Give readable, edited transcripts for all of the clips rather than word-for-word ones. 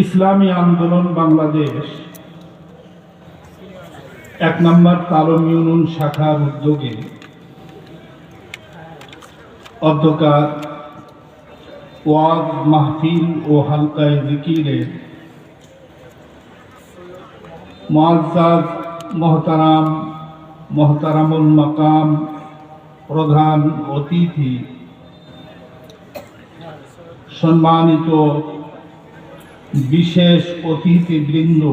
ইসলামী আন্দোলন বাংলাদেশ ১ নম্বর তালম ইউনিয়ন শাখার উদ্যোগে অধ্যকার ওয়াজ মাহফিল ও হালকায়ে জিকিরের মুআজ্জাজ মোহতারামুল মাকাম প্রধান অতিথি, সম্মানিত বিশেষ অতিথিবৃন্দ,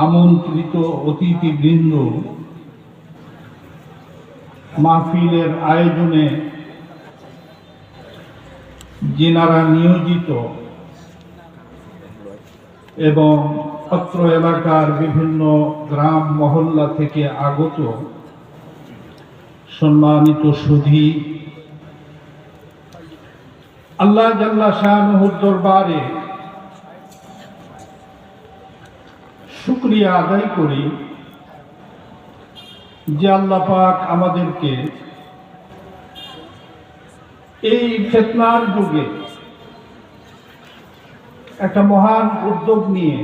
আমন্ত্রিত অতিথিবৃন্দ, মাহফিলের আয়োজনে যিনারা নিয়োজিত এবং অত্র এলাকার বিভিন্ন গ্রাম মহল্লা থেকে আগত সম্মানিত সুধী, আল্লাহ জাল্লা শানুহুর দরবারে শুকরিয়া আদায় করি যে আল্লাহ পাক আমাদেরকে এই ফিতনার যুগে একটা মহান উদ্যোগ নিয়ে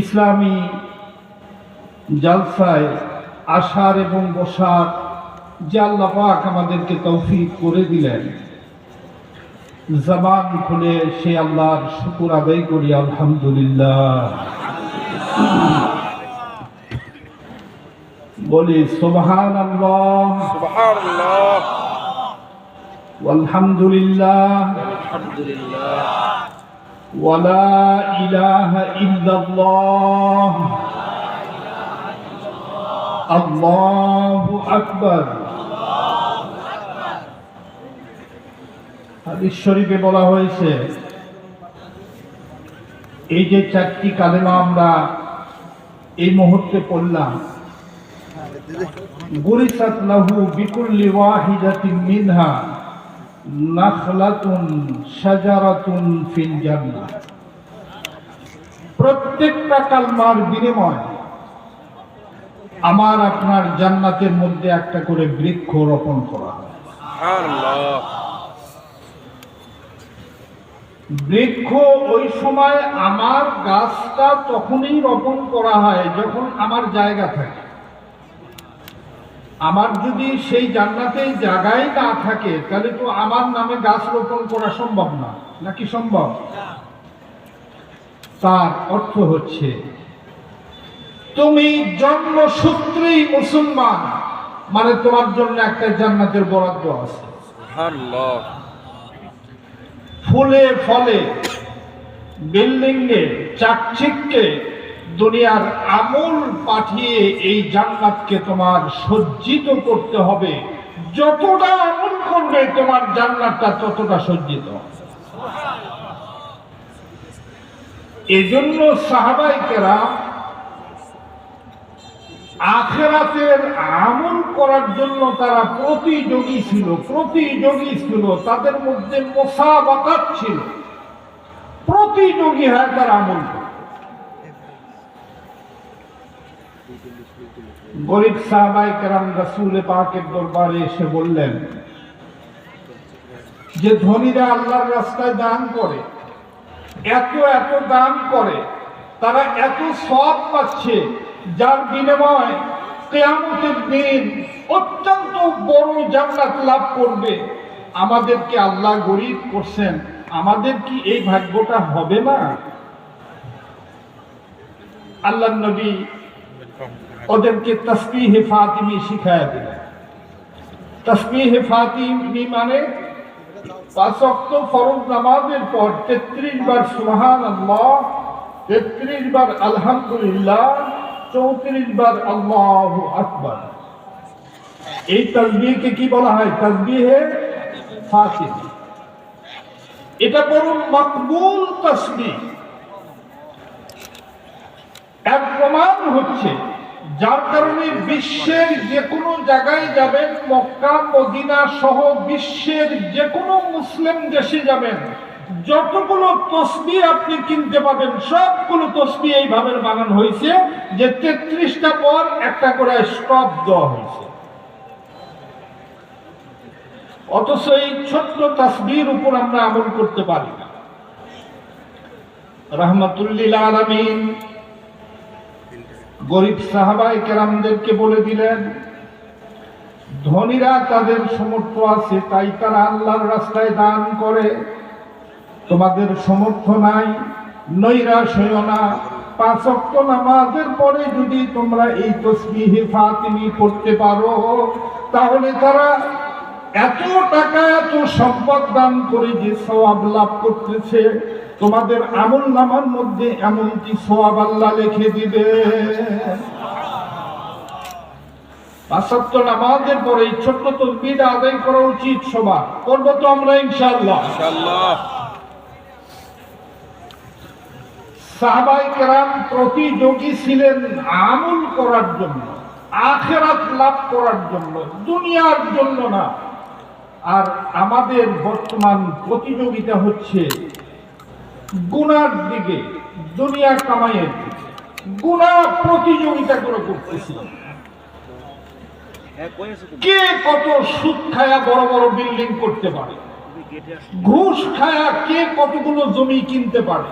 ইসলামী জালসায় আসার এবং বসার যে আল্লাহ পাক আমাদেরকে তৌফিক করে দিলেন, জবান খুলে সে আল্লাহর শুকর আদায় করি আলহামদুলিল্লাহ। বলি সুবহানাল্লাহ, সুবহানাল্লাহ, আলহামদুলিল্লাহ, আলহামদুলিল্লাহ, ওয়ালা ইলাহা ইল্লাল্লাহ, আল্লাহু আকবার। হাদিস শরীফে বলা হয়েছে, এই যে 4টি কালেমা আমরা এই মুহূর্তে পড়লাম, গুরিসাত লাহু বিকুল্লি ওয়াহিদাতিন মিনহা নাখলাতুন শাজারাতুন ফিল জান্নাহ। প্রত্যেকটা কালমার বিনিময়ে আমার আপনার জান্নাতের মধ্যে একটা করে বৃক্ষ রোপণ করা হয়। সুবহানাল্লাহ। বৃক্ষ ওই সময় আমার গাছটা তখনই রোপণ করা হয় যখন আমার জায়গা থাকে। আমার যদি সেই জান্নাতের জায়গায় না থাকে তাহলে তো আমার নামে গাছ রোপণ করা সম্ভব না, নাকি সম্ভব? তার অর্থ হচ্ছে তুমি জন্মসূত্রেই মুসলমান, মানে তোমার জন্য একটা জান্নাতের বরাদ্দ আছে। সুবহানাল্লাহ। ফুলে ফলে, বিল্ডিংয়ে, চাকচিক্যে দুনিয়ার আমূল পাঠিয়ে এই জান্নাতকে তোমার সজ্জিত করতে হবে। যতটা আমল করবে তোমার জান্নাতটা ততটা সজ্জিত। এজন্য সাহাবায়ে কেরাম আখিরাতের আমল করার জন্য তারা প্রতিযোগী ছিল। তাদের মধ্যে মুসাবাকাত ছিল, প্রতিযোগী হয় তার আমল। গরিব সাহাবায়ে কেরাম রাসূল পাকের দরবারে এসে বললেন যে ধনীরা আল্লাহর রাস্তায় দান করে, এত দান করে, তারা এত সওয়াব পাচ্ছে, যার বিনিময়ে কিয়ামতের দিন অত্যন্ত বড় জান্নাত লাভ করবে। আমাদেরকে আল্লাহ গরিব করছেন, আমাদের কি এই ভাগ্যটা হবে না? আল্লাহর নবী ওদেরকে তাসবিহে ফাতিমি শিখায়া দিলেন। তাসবিহে ফাতিমি মানে 5 ওয়াক্ত ফরজ নামাজের পর 33 বার সুবহানাল্লাহ, 33 বার আলহামদুলিল্লাহ, 34 বার আল্লাহু আকবার। এই তাসবিহকে কি বলা হয়? তাসবিহে ফাতিমি। এটা বড় মকবুল তাসবিহ। এর প্রমাণ হচ্ছে, যার কারণে বিশ্বের যে কোনো জায়গায় যাবেন, মক্কা মদিনা সহ বিশ্বের যে কোনো মুসলিম দেশে যাবেন, যতগুলো তসবিহ আপনি কিনতে পাবেন সবগুলো তসবিহ এইভাবে বানানো হয়েছে যে 33টা পর একটা করে স্টপ দেওয়া হয়েছে। অথচ এই ছোট্ট তাসবিহর উপর আমরা আমল করতে পারি না। রাহমাতুল্লিল আলামিন গরিব সাহাবায়ে কেরামদেরকে বলে দিলেন, ধনীরা তাদের সামর্থ্য আছে তাই তারা আল্লাহর রাস্তায় দান করে, তোমাদের সামর্থ্য নাই, নৈরাশ হইও না। 5 ওয়াক্ত নামাজের পরে যদি তোমরা এই তাসবিহে ফাতিমি পড়তে পারো, তাহলে তারা এত টাকা এত সম্পদ দান করে যে সওয়াব লাভ করতেছে, তোমাদের আমল নামার মধ্যে এমন কি সওয়াব আল্লাহ লিখে দিবে। 5 ওয়াক্ত নামাজের পরে এই ছোট্ট তাসবিহটা আদায় করা উচিত সবার। করবো তো আমরা ইনশাআল্লাহ। সাহাবায়ে কেরাম প্রতিযোগী ছিলেন আমল করার জন্য, আখিরাত লাভ করার জন্য, দুনিয়ার জন্য না। আর আমাদের বর্তমান প্রতিযোগিতা হচ্ছে গুনার দিকে, দুনিয়া কামাইয়ের দিকে। গুনাহ প্রতিযোগিতা করে করতেছি। কে কত সুদ খায়া বড় বড় বিল্ডিং করতে পারে, ঘুষ খায়া কে কতগুলো জমি কিনতে পারে,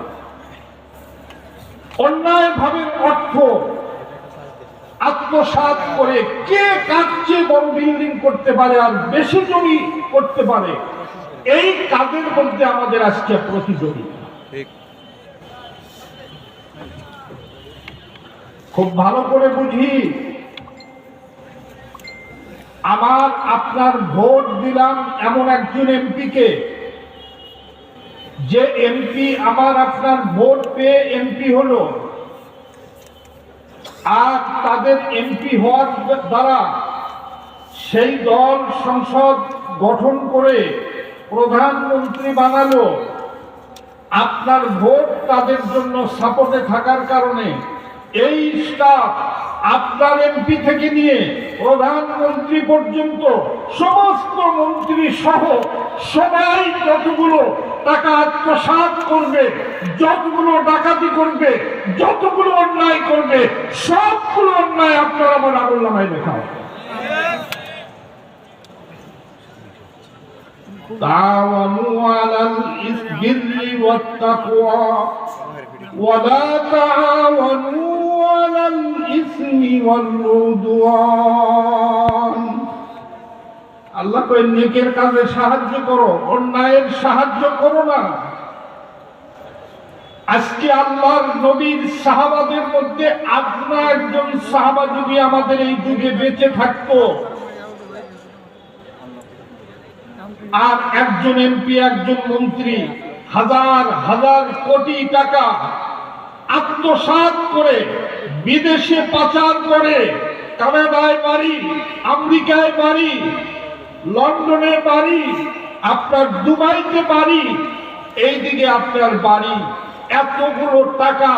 অন্যায় ভাবে অর্থ আত্মসাৎ করে কে কার চেয়ে বড় বিল্ডিং করতে পারে আর বেশি জমি করতে পারে। এই কাজের মধ্যে আমাদের আজকে প্রতিযোগিতা। খুব ভালো করে বুঝি, আমার আপনার ভোট দিলাম এমন একজন এমপিকে, যে এমপি আমার আপনার ভোট পেয়ে এমপি হলো, আর তাদের এমপি হওয়ার দ্বারা সেই দল সংসদ গঠন করে প্রধানমন্ত্রী বানালো। আপনার ভোট তাদের জন্য সাপোর্টে থাকার কারণে এই স্টাফ আপনার এমপি থেকে নিয়ে প্রধানমন্ত্রী পর্যন্ত সমস্ত মন্ত্রী সহ সবাই যতগুলো টাকা আত্মসাৎ করবে, যতগুলো ডাকাতি করবে, যতগুলো অন্যায় করবে, সবগুলো অন্যায় আপনার আমার আমলনামায় লেখা হবে। তাআওয়ানু আলাল বিররি ওয়াত তাকওয়া ওয়া লা তাআওয়ানু আলাল ইসমি ওয়াল উদওয়ান। আল্লাহ কয় নেকের কাজে সাহায্য করো, অন্যায়ের সাহায্য করো না। আজকে আল্লাহর নবীর সাহাবাদের মধ্যে আপনার একজন সাহাবা যদি আমাদের এই যুগে বেঁচে থাকতো, আর একজন এমপি একজন মন্ত্রী হাজার হাজার কোটি টাকা আত্মসাৎ করে বিদেশে পাচার করে, কানাডায় বাড়ি, আমেরিকায় বাড়ি, লন্ডনে বাড়ি, আপনার দুবাইতে বাড়ি, এইদিকে আপনার বাড়ি, এতগুলো টাকা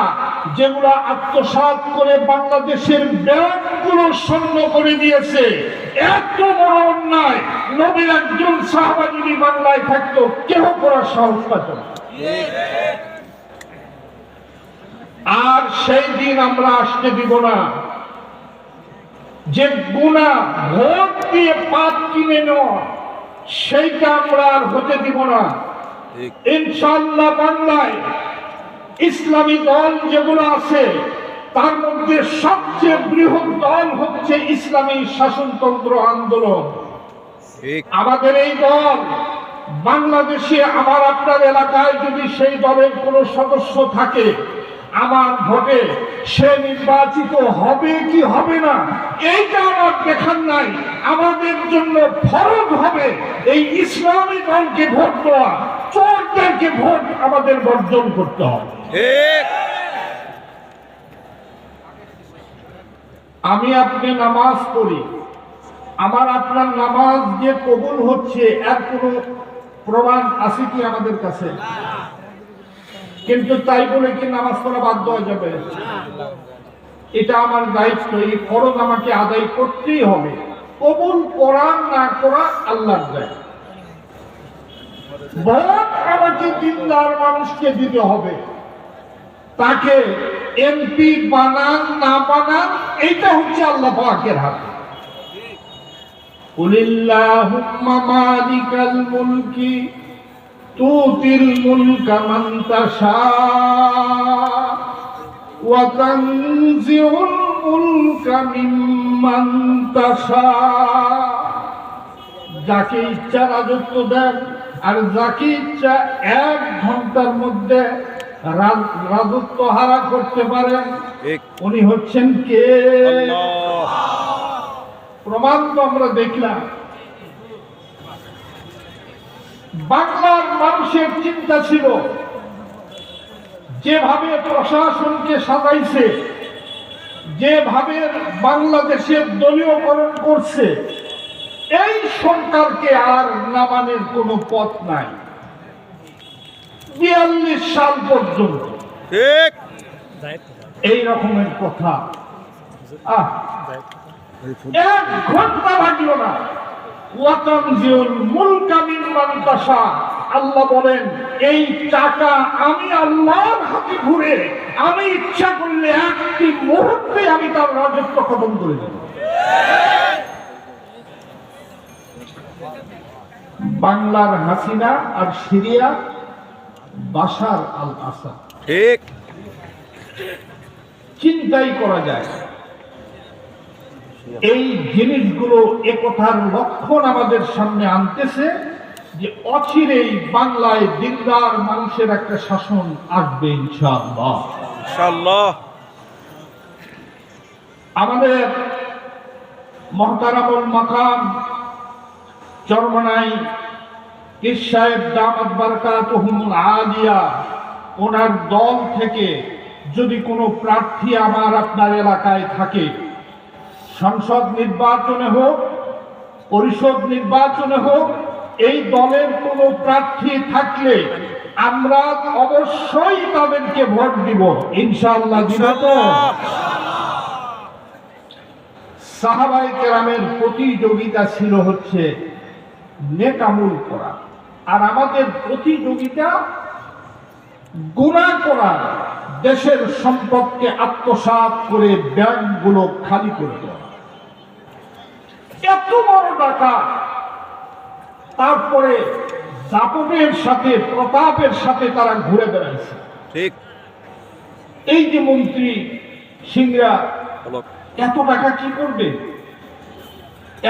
যেগুলো আত্মসাৎ করে বাংলাদেশের ব্যাংকগুলো শূন্য করে দিয়েছে, এত বড় অন্যায় নবীর একজন সাহাবা যদি বাংলায় থাকতো কেউ করার সাহস পাত না। আর সেই দিন আমরা আসতে দিব না যে গুনাহ ভোট দিয়ে পাপ কিনে নেওয়া, সেইটা আমরা আর হতে দিব না। ইনশাআল্লাহ বাংলায় ইসলামী দল যেগুলো আছে তার মধ্যে সবচেয়ে বৃহৎ দল হচ্ছে ইসলামী শাসনতন্ত্র আন্দোলন। আমাদের এই দল বাংলাদেশে, আমার আপনার এলাকায় যদি সেই দলের কোনো সদস্য থাকে, আমার ভোটে সে নির্বাচিত হবে কি হবে না এইটা আমার দেখার নাই। আমাদের জন্য ফরজ হবে এই ইসলামী দলকে ভোট দেওয়া, চোরদেরকে ভোট আমাদের বর্জন করতে হবে। আমি আপনি নামাজ পড়ি, আমার আপনার নামাজ যে কবুল হচ্ছে এর কোনো প্রমাণ আছে কি আমাদের কাছে? কিন্তু তাই বলে কি নামাজ পড়া বাধ্য হয়ে যাবে? এটা আমার দায়িত্ব, এই ফরজ আমাকে আদায় করতেই হবে। কবুল করা না করা আল্লাহর দায়িত্ব। ভোট আমাকে দিনদার মানুষকে দিতে হবে। তাকে এমপি বানান না বানান এইটা হচ্ছে আল্লাহ পাকের হাতে। কুলিল্লাহুম্মা মালিকাল মুলকি তুতিল মুলকা মান তাশা ওয়া তানজিউল মুলকা মিম্মান তাশা। যাকে ইচ্ছা রাজত্ব দেন, আর যাকে ইচ্ছা 1 ঘন্টার মধ্যে রাজত্ব হারা করতে পারেন। উনি হচ্ছেন কে? প্রমাণ তো আমরা দেখলাম। বাংলার মানুষের চিন্তা ছিল, যেভাবে প্রশাসনকে সাজাইছে, যেভাবে বাংলাদেশের দলীয়করণ করছে, এই সরকারকে আর নামানোর কোনো পথ নাই। 42 সাল পর্যন্ত এই রকমের কথা। 1 ঘন্টা লাগলো না। ওয়াতানজিউল মুলকা মিম্মান তাশা। আল্লাহ বলেন, এই টাকা আমি আল্লাহর হাতে ঘুরে, আমি ইচ্ছা করলে একটি মুহূর্তে আমি তার রাজত্ব খতম করে দেব। বাংলার হাসিনা আর সিরিয়া বাশার আল আসাদ। ঠিক, চিন্তাই করা যায়। এই জিনিসগুলো একথার লক্ষণ আমাদের সামনে আনতেছে যে অচিরেই বাংলায় দিনদার মানুষের একটা শাসন আসবে ইনশাআল্লাহ। ইনশাআল্লাহ। আমাদের মুহতারামুল মাকাম চরমনাই পীর সাহেব দামাত বারকাতুহুমুল আলিয়া, ওনার দল থেকে যদি কোনো প্রার্থী আমার আপনার এলাকায় থাকে, সংসদ নির্বাচনে হোক, পরিষদ নির্বাচনে হোক, এই দলের কোনো প্রার্থী থাকলে আমরা অবশ্যই তাদেরকে ভোট দিব ইনশাআল্লাহ। দিব তো? সাহাবায়ে কেরামের প্রতিযোগিতা ছিল হচ্ছে নেকামুল করা, আর আমাদের প্রতিযোগিতা গুনাহ করা, দেশের সম্পদকে আত্মসাৎ করে ব্যাংকগুলো খালি করে দেওয়া। এত বড় ডাকাত, তারপরে দাপটের সাথে প্রতাপের সাথে তারা ঘুরে বেড়াইছে। ঠিক। এই যে মন্ত্রী সিংরা এত টাকা কি করবে?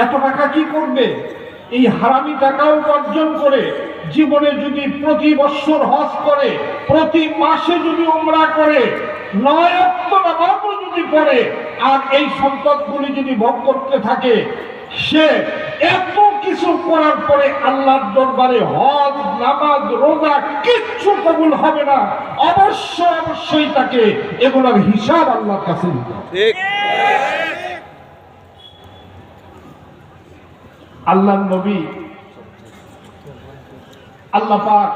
এত টাকা কি করবে? এই হারামি টাকা উপার্জন করে জীবনে যদি প্রতি বছর হজ করে, প্রতি মাসে যদি উমরা করে, 9 ওয়াক্ত নামাজও যদি পড়ে, আর এই সম্পদগুলি যদি ভোগ করতে থাকে, সে এত কিছু করার পরে আল্লাহর দরবারে হজ, নামাজ, রোজা কিচ্ছু কবুল হবে না। অবশ্যই তাকে এগুলোর হিসাব আল্লাহর কাছে দিতে হবে। ঠিক। আল্লাহর নবী, আল্লাহ পাক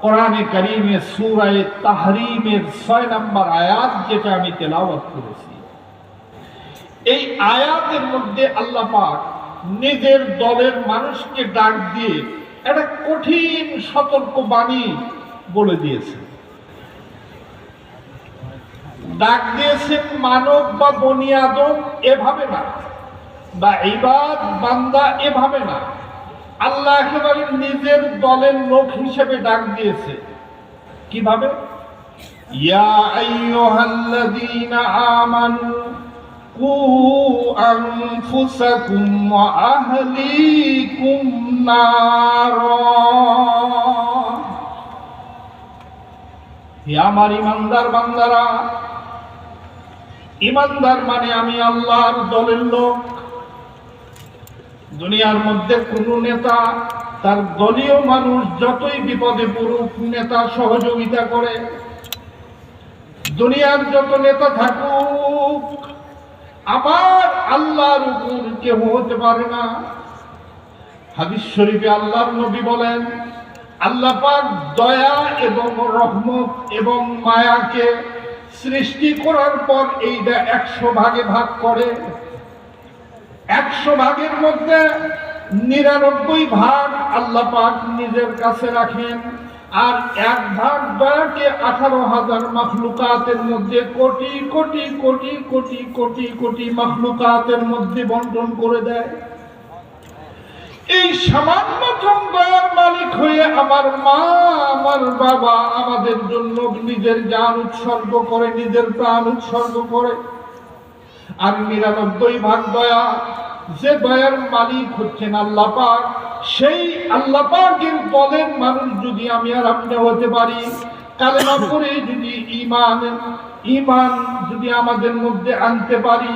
কোরআনে কারীমে সূরা তাহরীমের 6 নম্বর আয়াত, যেটা আমি তেলাওয়াত করেছি, এই আয়াতের মধ্যে আল্লাহ পাক নিজের দলের মানুষকে ডাক দিয়ে একটা কঠিন সতর্ক বাণী বলে দিয়েছে। ডাক দিয়েছেন মানব বা বনি আদম এভাবে না, বা ইবাদ বান্দা এভাবে না। আল্লাহ একেবারে নিজের দলের লোক হিসেবে ডাক দিয়েছে। কিভাবে? ইয়া আইয়ুহাল্লাযীনা আমানু কু আনফুসাকুম ওয়া আহলিকুম নারা। হে আমার ইমানদার বান্দারা, ইমানদার মানে আমি আল্লাহর দলের লোক। দুনিয়ার মধ্যে কোন নেতা তার দলীয় মানুষ যতই বিপদে পড়ুক, নেতা সহযোগিতা করে। দুনিয়ার যত নেতা থাকুক, আমার আল্লাহর উপর কেউ হতে পারে না। হাদিস শরীফে আল্লাহর নবী বলেন, আল্লাহ পাক দয়া এবং রহমত এবং মায়াকে সৃষ্টি করার পর এইটা 100 ভাগে ভাগ করে। 100 ভাগের মধ্যে 99 ভাগ আল্লাহ পাক নিজের কাছে রাখেন, আর 1 ভাগ দয়াকে 18,000 মাখলুকাতের মধ্যে কোটি কোটি কোটি কোটি কোটি কোটি মাখলুকাতের মধ্যে বন্টন করে দেয়। এই সামান্য দয়ার মালিক হয়ে আমার মা আমার বাবা আমাদের জন্য নিজের জান উৎসর্গ করে, নিজের প্রাণ উৎসর্গ করে। আর 99 ভাগ দয়া, যে দয়ার মালিক হচ্ছেন আল্লাহ পাক, সেই আল্লাহ পাকের দলের মানুষ যদি আমি আর আপনি হতে পারি, কালেমা পড়ে যদি ঈমান যদি আমাদের মধ্যে আনতে পারি,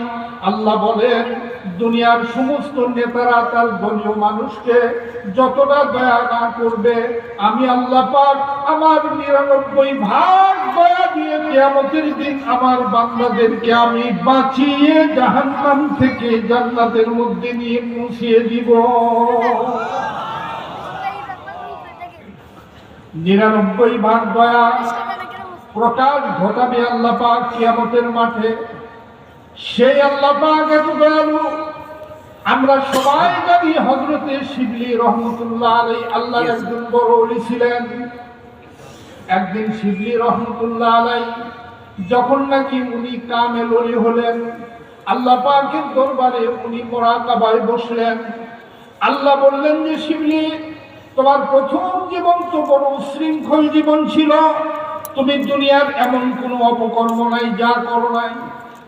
আল্লাহ বলেন দুনিয়ার সমস্ত নেতারা তার দলীয় মানুষকে যতটা দয়া না করবে, আমি আল্লাহ পাক আমার 99 ভাগ দয়া দিয়ে কিয়ামতের দিন আমার বান্দাদেরকে আমি বাঁচিয়ে জাহান্নাম থেকে জান্নাতের মধ্যে নিয়ে পৌঁছিয়ে দিব। 99 ভাগ দয়া প্রকাশ ঘটাবে আল্লাহ পাক কিয়ামতের মাঠে। সেই আল্লাহ পাক এত দয়ালু। আমরা সবাই জানি হযরতে শিবলি রহমতুল্লাহ আলাইহি আল্লাহর একজন বড় ওলি ছিলেন। একদিন শিবলি রহমতুল্লাহ আলাইহি যখন নাকি উনি কামেল ওলি হলেন, আল্লাহ পাকের দরবারে উনি মুরাকাবায় বসলেন। আল্লাহ বললেন যে শিবলি, তোমার প্রথম জীবন তো বড় উশৃঙ্খল জীবন ছিল, তুমি দুনিয়ার এমন কোনো অপকর্ম নাই যা করো নাই,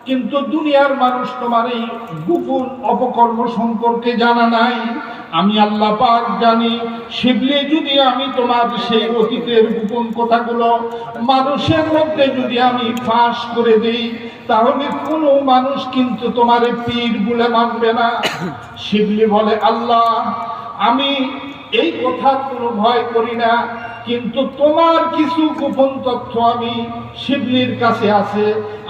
কিন্তু দুনিয়ার মানুষ তোমার এই গোপন অপকর্ম সম্পর্কে জানা নাই, আমি আল্লাহ পাক জানি। শিবলি, যদি আমি তোমার সেই অতীতের গোপন কথাগুলো মানুষের মধ্যে যদি আমি ফাঁস করে দিই, তাহলে কোনো মানুষ কিন্তু তোমার পীর বলে মানবে না। শিবলি বলে, আল্লাহ আমি এই কথা কোনো ভয় করি না, কিন্তু তোমার কিছু গোপন তথ্য আমি শিবলির কাছে আছে,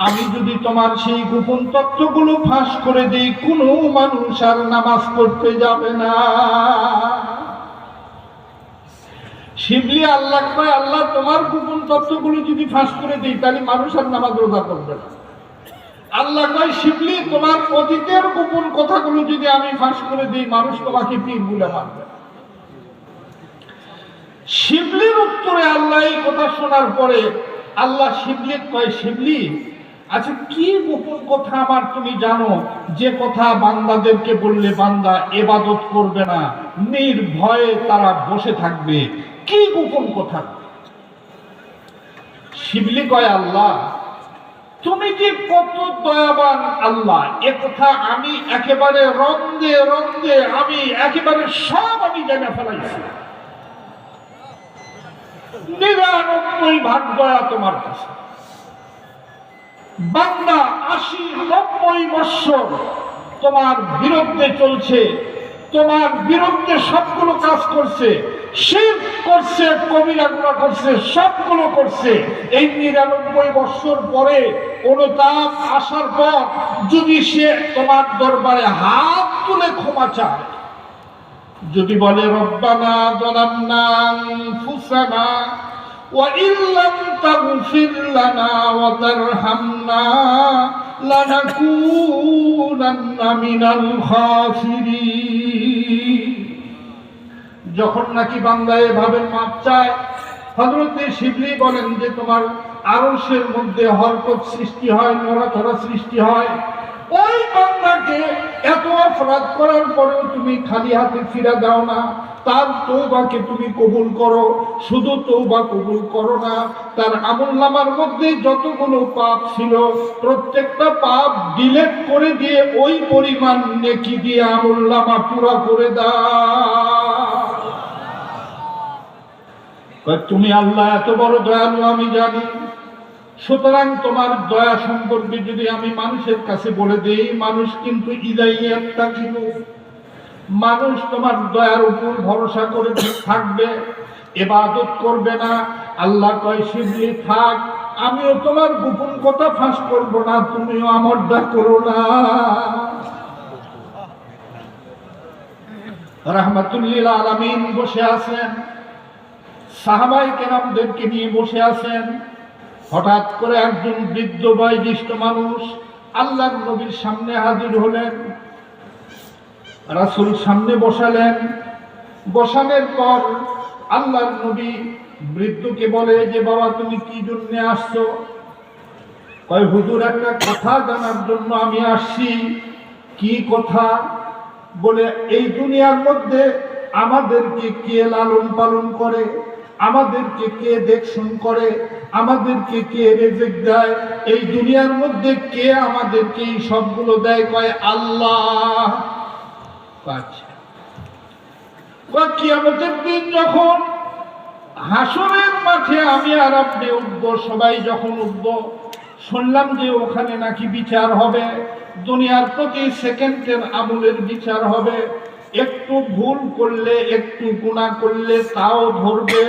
আমি যদি তোমার সেই গোপন তথ্যগুলো ফাঁস করে দিই, কোনো মানুষ আর নামাজ পড়তে যাবে না। শিবলি আল্লাহ কয়, আল্লাহ তোমার গোপন তথ্যগুলো যদি ফাঁস করে দিই, তাহলে মানুষ আর নামাজ রোজা করবে না। আল্লাহ কয়, শিবলি তোমার অতীতের গোপন কথাগুলো যদি আমি ফাঁস করে দিই, মানুষ তোমাকে পীর বলে মানবে। শিবলির উত্তরে আল্লাহ এই কথা শোনার পরে আল্লাহ শিবলি কয়, শিবলি আচ্ছা কি গোপন কথা আমার তুমি জানো, যে কথা বান্দাদেরকে বললে বান্দা ইবাদত করবে না, নির্ভয়ে তারা বসে থাকবে, কি গোপন কথা? শিবলি কয়, আল্লাহ তুমি যে কত দয়াবান আল্লাহ, এ কথা আমি একেবারে রন্দে রন্দে আমি একেবারে সব আমি জেনে ফেলাইছি। 99 ভাগ দয়া তোমার কাছে। বান্দা 80-90 বৎসর তোমার বিরুদ্ধে চলছে, তোমার বিরুদ্ধে সবগুলো কাজ করছে, শিরক করছে, কবিরা গুনাহ করছে, সবগুলো করছে। এই 99 বৎসর পরে অনুতাপ আসার পর যদি সে তোমার দরবারে হাত তুলে ক্ষমা চায়, যদি বলে রব্বানা যালামনা আনফুসানা ওয়া ইল্লাম তাগফির লানা ওয়া তারহামনা লানাকুনান্না মিনাল খাসিরিন। যখন নাকি বান্দা এভাবে মাপ চায়, হযরতে শিবলি বলেন যে তোমার আরশের মধ্যে হরকত সৃষ্টি হয়, নড়াচড়া সৃষ্টি হয়। ওই বান্দাকে এত অপরাধ করার পরেও তুমি খালি হাতে ফিরে দাও না, তার তওবাকে তুমি কবুল করো। শুধু তওবা কবুল করো না, তার আমলনামার মধ্যে যতগুলো পাপ ছিল প্রত্যেকটা পাপ ডিলিট করে দিয়ে ওই পরিমাণ নেকি দিয়ে আমলনামা পুরা করে দাও। তুমি আল্লাহ এত বড় দয়ালু আমি জানি, সুতরাং তোমার দয়া সম্পর্কে যদি আমি মানুষের কাছে বলে দেই, মানুষ কিন্তু মানুষ তোমার দয়ার উপর ভরসা করে থাকবে, ইবাদত করবে না। আল্লাহ কয়, শিবলি থাক, আমিও তোমার গোপন কথা ফাঁস করব না, তুমিও আমার দয়া করো না। রাহমাতুল্লিল আলামিন বসে আছেন, সাহাবায়ে কেরামদেরকে নিয়ে বসে আছেন। হঠাৎ করে একজন বৃদ্ধ বয়োজ্যেষ্ঠ মানুষ আল্লাহর নবীর সামনে হাজির হলেন। রাসূল সামনে বসালেন। বসানোর পর আল্লাহর নবী বৃদ্ধকে বলে যে বাবা তুমি কি জন্য আসছো? কয় হুজুর একটা কথা জানার জন্য আমি আসছি। কি কথা? বলে এই দুনিয়ার মধ্যে আমাদেরকে কে লালন পালন করে, আমাদেরকে কে দেখশন করে, আমাদেরকে কে রিজিক দেয়, এই দুনিয়ার মধ্যে কে আমাদেরকে এই সবগুলো দেয়? কয় আল্লাহ। আচ্ছা, কিয়ামতের দিন যখন হাসরের মাঠে আমি আর আপনি উঠব, সবাই যখন উঠব, শুনলাম যে ওখানে নাকি বিচার হবে, দুনিয়ার প্রতি সেকেন্ডের আমলের বিচার হবে। একটু ভুল করলে, একটু গুনাহ করলে তাও ধরবে,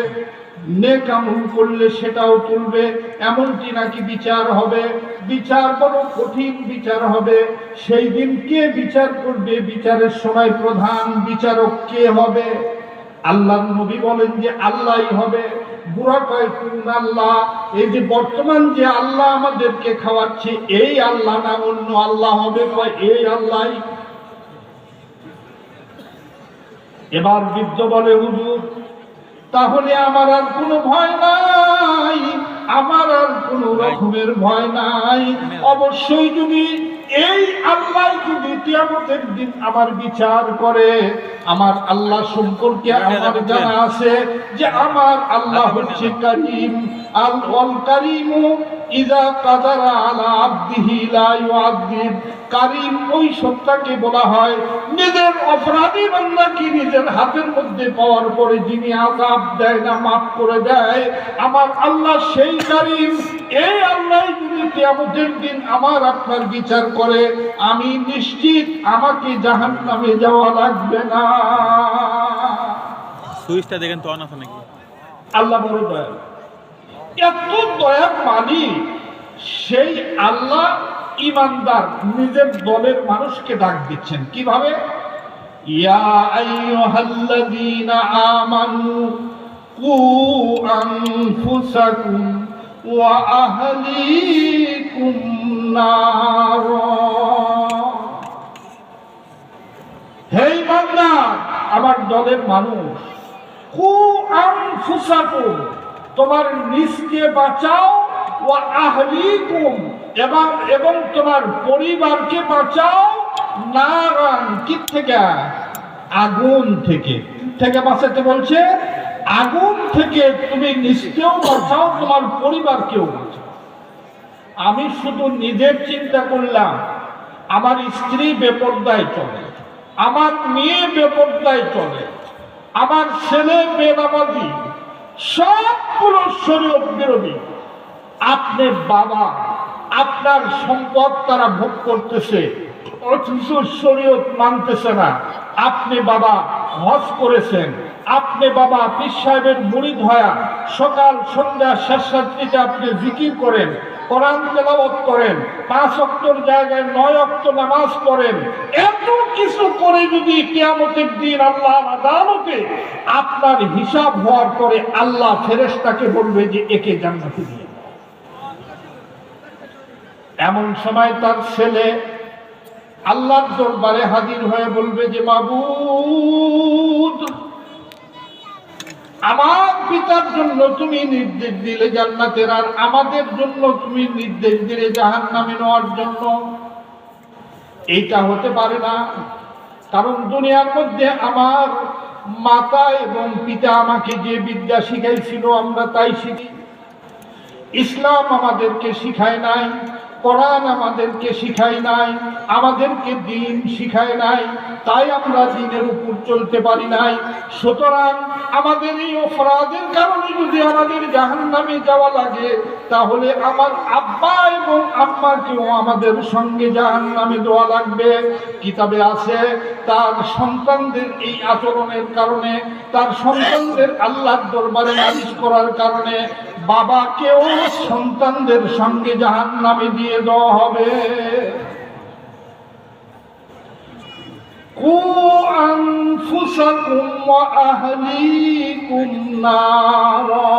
নেক আমল করলে সেটাও তুলবে, এমনটি নাকি বিচার হবে। বিচার বড় কঠিন বিচার হবে। সেই দিন কে বিচার করবে? বিচারের সময় প্রধান বিচারক কে হবে? আল্লাহর নবী বলেন যে আল্লাহই হবে। বুড়া কয় কোন আল্লাহ? এই যে বর্তমান যে আল্লাহ আমাদেরকে খাওয়াচ্ছে এই আল্লাহ না অন্য আল্লাহ হবে? কয় এই আল্লাহই। এবার বৃদ্ধ বলে হুজুর তাহলে আমার আর কোনো ভয় নাই, আমার আর কোনো রকমের ভয় নাই। অবশ্যই যদি এই আল্লাহ যদি কিয়ামতের দিন আমার বিচার করে, আমার আল্লাহ সম্পর্কে আমার জানা আছে যে আমার আল্লাহ হচ্ছে কারীম। আল কারীমু ইযা কাদারা আলা আবদিহি লা ইউআযিব। কারীম ওই সত্তাকে বলা হয় নিজের অপরাধী বান্দাকে নিজের হাতের মধ্যে পাওয়ার পরে যিনি আযাব দেয় না, মাফ করে দেয়। আমার আল্লাহ সেই কারীম। এই আল্লাহ যদি কিয়ামতের দিন আমার আপনার বিচার করে, আমি নিশ্চিত আমাকে জাহান্নামে যাওয়া লাগবে না। সুইচটা দেখেন তো অন আছে নাকি? আল্লাহ বড় দয়ালু, এত দয়ার মালিক সেই আল্লাহ ঈমানদার নিজের দলের মানুষকে ডাক দিচ্ছেন কিভাবে? ইয়া আইয়ুহাল্লাযীনা আমানু কু আনফুসাকুম ওয়া আহলিকুম নার। হে ঈমানদার, আমার দলের মানুষ, কু আনফুসাকুম, তোমার নিজকে বাঁচাও, ওয়া আহলিকুম, এবং তোমার পরিবারকে বাঁচাও, নারান, কি থেকে? আগুন থেকে। থেকে বাঁচাতে বলছে? আগুন থেকে তুমি নিজকেও বাঁচাও, তোমার পরিবারকেও বাঁচাও। আমি শুধু নিজের চিন্তা করলাম, আমার স্ত্রী বেপরদায় চলে, আমার মেয়ে বেপরদায় চলে, আমার ছেলে বেনামাজি, সবগুলো শরীয়ত বিরোধী। আপনি বাবা, আপনার সম্পদ তারা ভোগ করতেছে অথচ শরীয়ত মানতেছে না। আপনি বাবা হজ করেছেন, আপনি বাবা পীর সাহেবের মুরিদ হয়া সকাল সন্ধ্যা শেষ রাত্রিতে আপনি জিকির করেন, কোরআন তেলাওয়াত করেন, 5 ওয়াক্তের জায়গায় 9 ওয়াক্ত নামাজ পড়েন। এত কিছু করে যদি কিয়ামতের দিন আল্লাহর আদালতে আপনার হিসাব হওয়ার পরে আল্লাহ ফেরেশতাকে বলবে যে একে জান্নাতে দিয়ে, এমন সময় তার ছেলে আল্লাহর দরবারে হাজির হয়ে বলবে যে মাবুদ, আমার পিতার জন্য তুমি নির্দেশ দিলে জান্নাতের, আর আমাদের জন্য তুমি নির্দেশ দিলে জাহান্নামে নেওয়ার জন্য। এইটা হতে পারে না, কারণ দুনিয়ার মধ্যে আমার মাতা এবং পিতা আমাকে যে বিদ্যা শিখাইছিল আমরা তাই শিখি। ইসলাম আমাদেরকে শিখায় নাই, কোরআন আমাদেরকে শিখায় নাই, আমাদেরকে দ্বীন শিখায় নাই, তাই আমরা দ্বীনের উপর চলতে পারি নাই। সুতরাং আমাদের এই অপরাধের কারণে যদি আমাদের জাহান্নামে যাওয়া লাগে, তাহলে আমার আব্বা এবং আম্মাকেও আমাদের সঙ্গে জাহান্নামে দেওয়া লাগবে। কিতাবে আছে তার সন্তানদের এই আচরণের কারণে, তার সন্তানদের আল্লাহর দরবারে নালিশ করার কারণে বাবাকেও সন্তানদের সঙ্গে জাহান্নামে দিয়ে দেওয়া হবে। কু আনফুসাকুম ওয়া আহলিকুম নারা,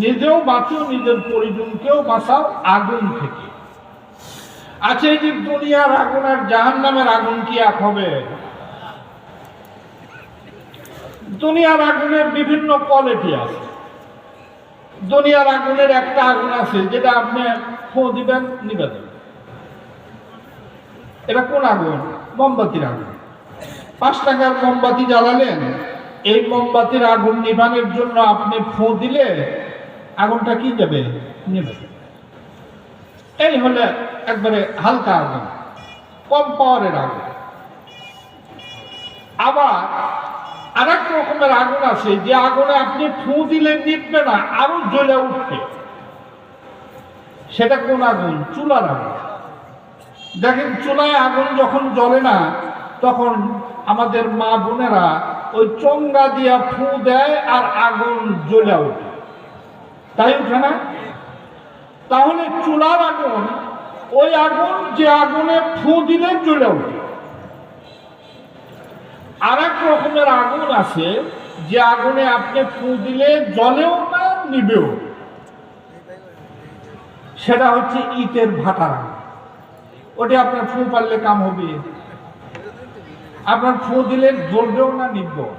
নিজেও বাঁচো, নিজের পরিজনকেও বাঁচাও আগুন থেকে। আছে যে দুনিয়ার আগুন আর জাহান্নামের আগুন কি এক হবে? দুনিয়ার আগুনের বিভিন্ন কোয়ালিটি আছে। দুনিয়ার আগুনের একটা আগুন আছে যেটা আপনি ফু দিবেন, নিবে দেবেন। এটা কোন আগুন? মোমবাতির আগুন। 5 টাকার মোমবাতি জ্বালালেন, এই মোমবাতির আগুন নিভানোর জন্য আপনি ফু দিলে আগুনটা কি যাবে? নিবে। এই হলে একবারে হালকা আগুন, কম পাওয়ারের আগুন। আবার আর এক রকমের আগুন আছে যে আগুনে আপনি ফু দিলে নিববে না, আরো জ্বলে উঠবে। সেটা কোন আগুন? চুলার আগুন। দেখেন চুলায় আগুন যখন জ্বলে না, তখন আমাদের মা বোনেরা ওই চোঙ্গা দিয়া ফু দেয় আর আগুন জ্বলে ওঠে, তাই উঠে না? তাহলে চুলার আগুন ওই আগুন যে আগুনে ফু দিলে জ্বলে ওঠে। আর এক রকমের আগুন আছে যে আগুনে আপনি ফু দিলে জ্বলেও না, নিবেও। সেটা হচ্ছে ইটের ভাটার আগুন। ওটা আপনার ফু পারলে কাম হবে, আপনার ফু দিলে জ্বলবেও না, নিববেও।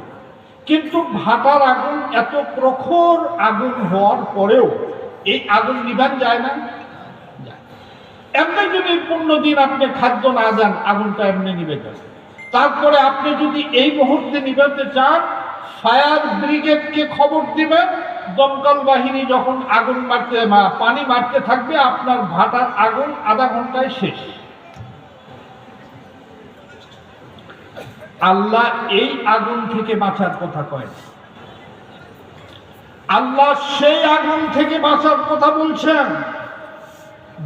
কিন্তু ভাটার আগুন এত প্রখর আগুন হওয়ার পরেও এই আগুন নিভান যায় না। এমনি যদি 15 দিন আপনি খাদ্য না যান, আগুনটা এমনি নিভে যাবে। তারপরে আপনি যদি এই মুহূর্তে নিভাতে চান, ফায়ার ব্রিগেডকে খবর দিবেন। দমকল বাহিনী যখন আগুন মারতে পানি মারতে থাকবে, আপনার ভাটার আগুন আধা ঘন্টায় শেষ। আল্লাহ এই আগুন থেকে বাঁচার কথা কয়। আল্লাহ সেই আগুন থেকে বাঁচার কথা বলছেন,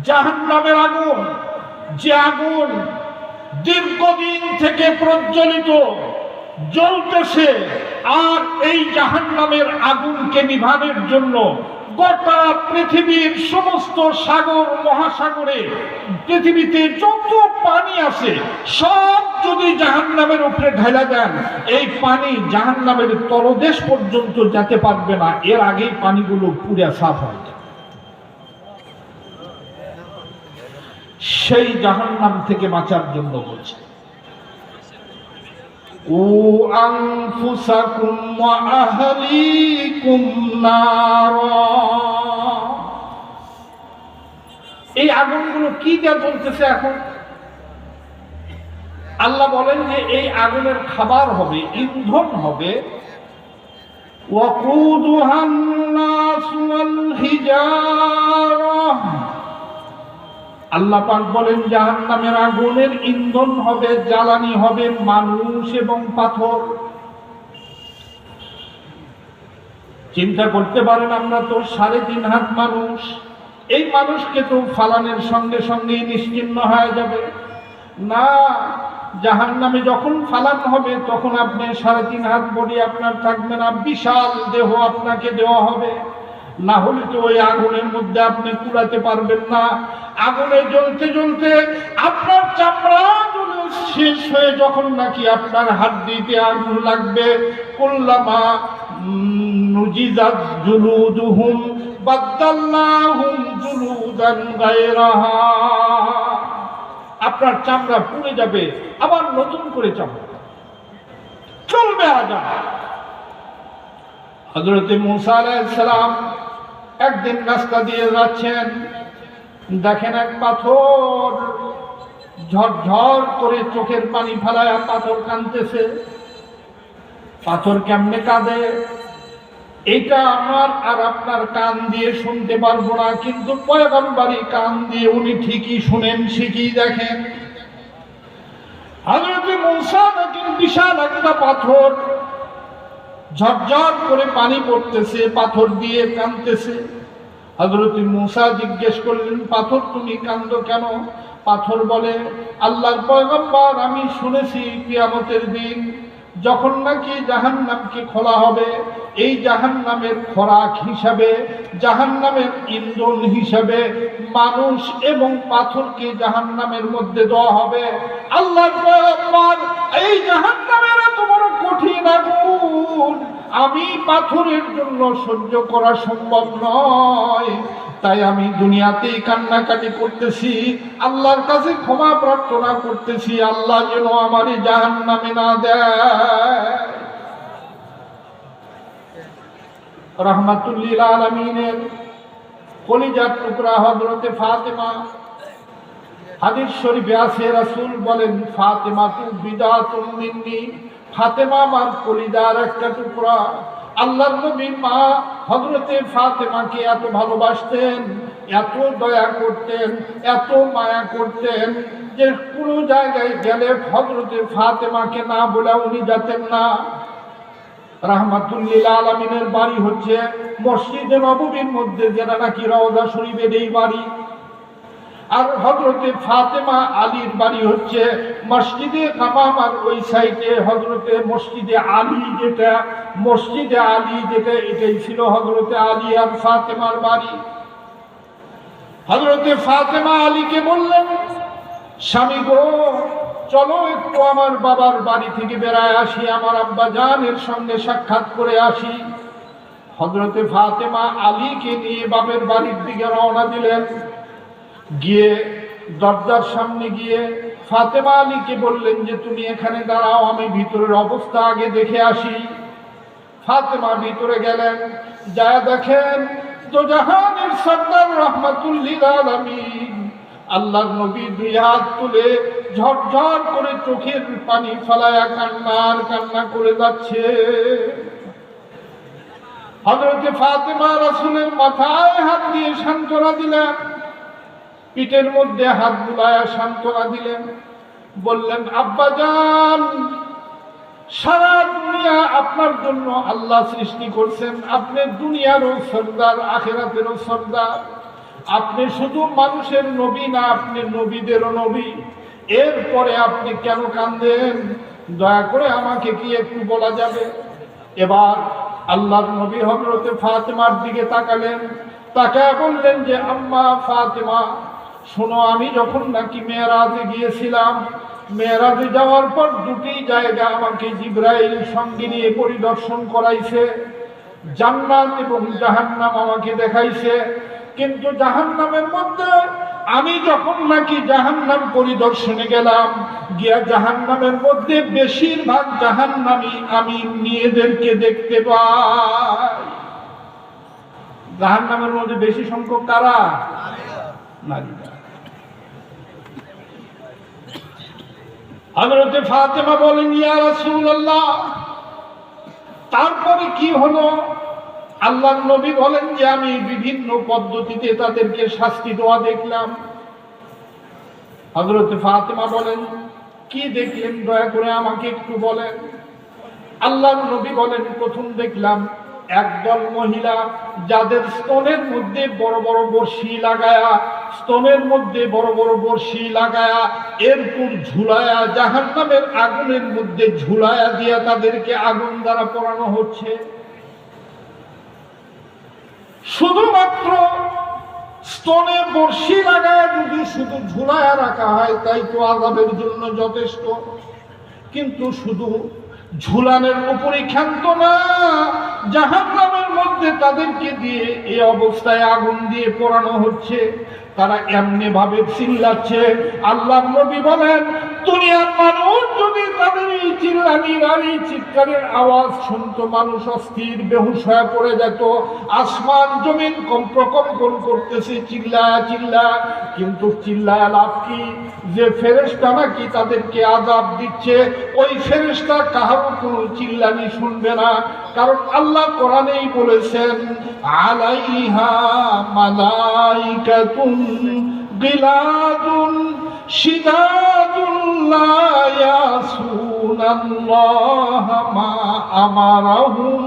জাহান্নামের আগুন। যে আগুন দীর্ঘদিন থেকে প্রজ্বলিত, জ্বলতেছে। আর এই জাহান্নামের আগুনকে নিভানোর জন্য গোটা পৃথিবীর সমস্ত সাগর মহাসাগরে পৃথিবীতে যত পানি আছে সব যদি জাহান্নামের উপরে ঢেলা দেন, এই পানি জাহান্নামের তলদেশ পর্যন্ত যেতে পারবে না। এর আগেই পানিগুলো পুড়ে সাফ হয়। সেই জাহান্নাম থেকে বাঁচার জন্য বলছে, ও আনফুসাকুম ওয়া আহলিকুম নারা। এই আগুনগুলো কি দিয়ে জ্বলতেছে এখন? আল্লাহ বলেন যে এই আগুনের খাবার হবে, ইন্ধন হবে, ওয়াকুদুহান নাস ওয়াল হিজারাহ। আল্লাহ পাক বলেন জাহান্নামের আগুনের ইন্ধন হবে, জ্বালানি হবে মানুষ এবং পাথর। চিন্তা করতে পারেন, আমরা তো 3.5 হাত মানুষ। এই মানুষকে তো ফালানের সঙ্গে সঙ্গেই নিশ্চিহ্ন হয়ে যাবে না। জাহান্নামে যখন ফালান হবে তখন আপনি 3.5 হাত বডি আপনার থাকবে না, বিশাল দেহ আপনাকে দেওয়া হবে। না হলে তো ওই আগুনের মধ্যে আপনি কুলাতে পারবেন না। আগুনে জ্বলতে জ্বলতে আপনার চামড়া জ্বলে শেষ হয়ে যখন নাকি আপনার হাড্ডিতে আগুন লাগবে, কুল্লামা নুজিজাত জুলুদুহুম বাদদালনাহুম জুলুদান গায়রাহা। আপনার চামড়া পুড়ে যাবে, আবার নতুন করে চামড়া চলবে আজাব। হযরত মুসা আলাইহিস সালাম একদিন রাস্তা দিয়ে যাচ্ছেন, দেখেন এক পাথর ঝরঝর করে চোখের পানি ফেলায় পাথর কাঁদতেছে। পাথর কেমনে কাঁদে এইটা আমার আর আপনার কান দিয়ে শুনতে পারবো না, কিন্তু পয়গম্বরী কান দিয়ে উনি ঠিকই শুনেন, ঠিকই দেখেন। হযরত মুসা দেখেন বিশাল একটা পাথর ঝরঝর করে পানি পড়তেছে, পাথর দিয়ে কাঁদতেছে। হযরত মুসা জিজ্ঞেস করলেন, পাথর তুমি কাঁদো কেন? পাথর বলে, আল্লাহর পয়গম্বর, আমি শুনেছি কিয়ামতের দিন যখন নাকি জাহান্নামকে খোলা হবে, এই জাহান্নামের খোরাক হিসাবে, জাহান্নামের ইন্ধন হিসাবে মানুষ এবং পাথরকে জাহান্নামের মধ্যে দেওয়া হবে। আল্লাহর পয়গম্বর, এই জাহান্নামের এত বড় কঠিন আগুন আমি পাথরের জন্য সহ্য করা সম্ভব নয়। তাই আমি দুনিয়াতেই কান্নাকাটি করতেছি, আল্লাহর কাছে ক্ষমা প্রার্থনা করতেছি, আল্লাহ যেন আমারে জাহান্নামে না দেয়। রাহমাতুল লিল আলামিনের কলিজার টুকরা হযরতে ফাতেমা, হাদিস শরীফে আছে রাসূল বলেন, ফাতেমাতু বিদাতুম মিন্নি, ফাতেমা আমার কলিজার একটা টুকরা। আল্লাহর নবীর মা হযরতে ফাতেমাকে এত ভালোবাসতেন, এত দয়া করতেন, এত মায়া করতেন যে কোনো জায়গায় গেলে হযরতে ফাতেমাকে না বলে উনি যেতেন না। রাহমাতুল লিল আলামিনের বাড়ি হচ্ছে মসজিদে নববীর মধ্যে, যেটা নাকি রওজা শরীফের এই বাড়ি। আর হযরতে ফাতেমা আলীর বাড়ি হচ্ছে মসজিদে হামামার ওই সাইডে, হযরতে মসজিদে আলী যেটা, মসজিদে আলী যেটা, এটাই ছিল হযরতে আলী আর ফাতেমার বাড়ি। হযরতে ফাতেমা আলীকে বললেন, স্বামী গো, চলো একটু আমার বাবার বাড়ি থেকে বেড়ায় আসি, আমার আব্বা জানের সঙ্গে সাক্ষাৎ করে আসি। হযরতে ফাতেমা আলীকে নিয়ে বাপের বাড়ির দিকে রওনা দিলেন। গিয়ে দরজার সামনে গিয়ে ফাতেমা আলীকে বললেন যে তুমি এখানে দাঁড়াও, আমি ভিতরের অবস্থা আগে দেখে আসি। ফাতেমা ভিতরে গেলেন, যা দেখেন দোজাহানের সরদার রাহমাতুল লিল আলামিন আল্লাহর নবী দুই হাত তুলে ঝরঝর করে চোখের পানি ফেলায়া কান্না করে যাচ্ছে। হযরতে ফাতেমা রাসূলের মাথায় হাত দিয়ে সান্ত্বনা দিলেন, পিঠের মধ্যে হাত বুলায়া সান্ত্বনা দিলেন, বললেন, আব্বাজান, সারা দুনিয়া আপনার জন্য আল্লাহ সৃষ্টি করছেন, আপনি দুনিয়ারও সরদার, আখিরাতেরও সরদার, আপনি শুধু মানুষের নবী না, আপনি নবীদেরও নবী, এরপরে আপনি কেন কাঁদেন? দয়া করে আমাকে কি একটু বলা যাবে? এবার আল্লাহর নবী হযরতে ফাতেমার দিকে তাকালেন, তাকায় বললেন যে, আম্মা ফাতেমা, শোনো, আমি যখন নাকি মেরাজে গিয়েছিলাম, মেরাজে যাওয়ার পর দুটি জায়গা আমাকে জিবরাইল সঙ্গে নিয়ে পরিদর্শন করাইছে, জান্নাত এবং জাহান্নাম আমাকে দেখাইছে। কিন্তু জাহান্নামের মধ্যে আমি যখন নাকি জাহান্নাম পরিদর্শনে গেলাম, গিয়া জাহান্নামের মধ্যে বেশিরভাগ জাহান্নামী আমি মেয়েদেরকে দেখতে পাই। জাহান্নামের মধ্যে বেশি সংখ্যক কারা? নারীরা। হযরতে ফাতেমা বলেন, ইয়া রাসূলুল্লাহ, তারপরে কি হলো? আল্লাহর নবী বলেন যে আমি বিভিন্ন পদ্ধতিতে তাদেরকে শাস্তি দেওয়া দেখলাম। হযরতে ফাতেমা বলেন, কি দেখলেন দয়া করে আমাকে একটু বলেন। আল্লাহর নবী বলেন, প্রথম দেখলাম একদল মহিলা যাদের স্তনের মধ্যে বড় বড় বর্শি লাগায়া, স্তনের মধ্যে বড় বড় বর্শি লাগায়া এরপর ঝুলায়া জাহান্নামের আগুনের মধ্যে ঝুলায়া দিয়া তাদেরকে আগুন দ্বারা পোড়ানো হচ্ছে। শুধুমাত্র স্তনে বর্শি লাগায় যদি শুধু ঝুলায়া রাখা হয় তাই তো আযাবের জন্য যথেষ্ট, কিন্তু শুধু ঝুলানের উপরে ক্ষান্ত না, জাহান্নামের মধ্যে তাদেরকে দিয়ে এই অবস্থায় আগুন দিয়ে পোড়ানো হচ্ছে। তারা এমনি ভাবে চিল্লাচ্ছে। আল্লাহর নবী বলেন, দুনিয়ার মানুষ যদি তাদের এই চিল্লানির আর এই চিৎকারের আওয়াজ শুনতো, মানুষ অস্থির বেহুশ হয়ে পড়ে যেত। আসমান জমিন প্রকম্পন করতেছে চিল্লায়া চিল্লায়া, কিন্তু চিল্লায়া লাভ কি? যে ফেরেশতা নাকি তাদেরকে আযাব দিচ্ছে, ওই ফেরেশতা কাহারও কোনো চিল্লানি শুনবে না। কারণ আল্লাহ কোরআনেই বলেছেন, আলাইহা মালাইকাতুন গিলাদুন শিদাদুন লা ইয়াসুনাল্লাহা মা আমারাহুম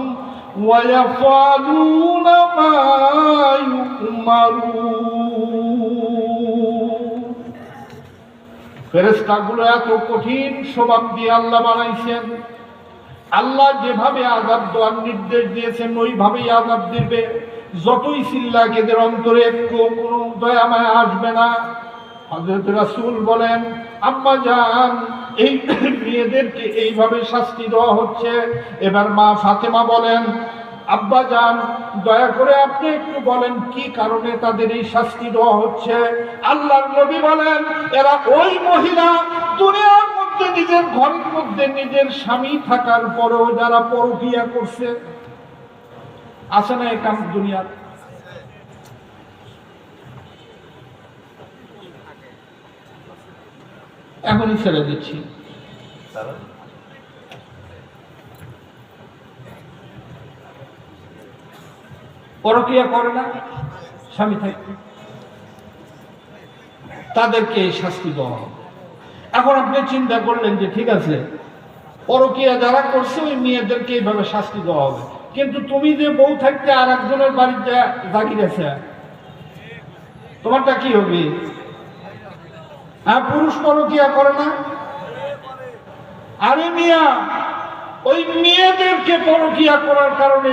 ওয়া ইয়াফআলুনা মা ইউমারুন। ফেরেশতাগুলো এত কঠিন স্বভাব দিয়ে আল্লাহ বানাইছেন। আল্লাহ যেভাবে আযাব দেওয়ার নির্দেশ দিয়েছেন ওইভাবেই আযাব দিবে। যতই চিল্লাক এদের অন্তরে একটু কোনো দয়া মায়া আসবে না। হযরত রাসূল বলেন, আম্মা জান, এই মেয়েদেরকে এইভাবে শাস্তি দেওয়া হচ্ছে। এবার মা ফাতেমা বলেন, আব্বা যান, দয়া করে আপনি একটু বলেন কি কারণে তাদের এই শাস্তি দেওয়া হচ্ছে? আল্লাহর নবী বলেন, এরা ওই মহিলা দুনিয়ার মধ্যে নিজের ঘরের মধ্যে নিজের স্বামী থাকার পরেও যারা পরকীয়া করছে। আছে না এই কাম দুনিয়ার? এখনই ছেড়ে দিচ্ছি। পরকীয়া করে না, স্বামী থাকে, তাদেরকে এই শাস্তি দেওয়া হবে। এখন আপনি চিন্তা করলেন যে ঠিক আছে, পরকীয়া যারা করছে ওই মেয়েদেরকে এইভাবে শাস্তি দেওয়া হবে, কিন্তু তুমি যে বউ থাকতে আর একজনের বাড়ির যা জাগির আছে, তোমারটা কি হবে? হ্যাঁ, পুরুষ পরকীয়া করে না? আরে মিয়া, ওই মেয়েদেরকে পরকীয়া করার কারণে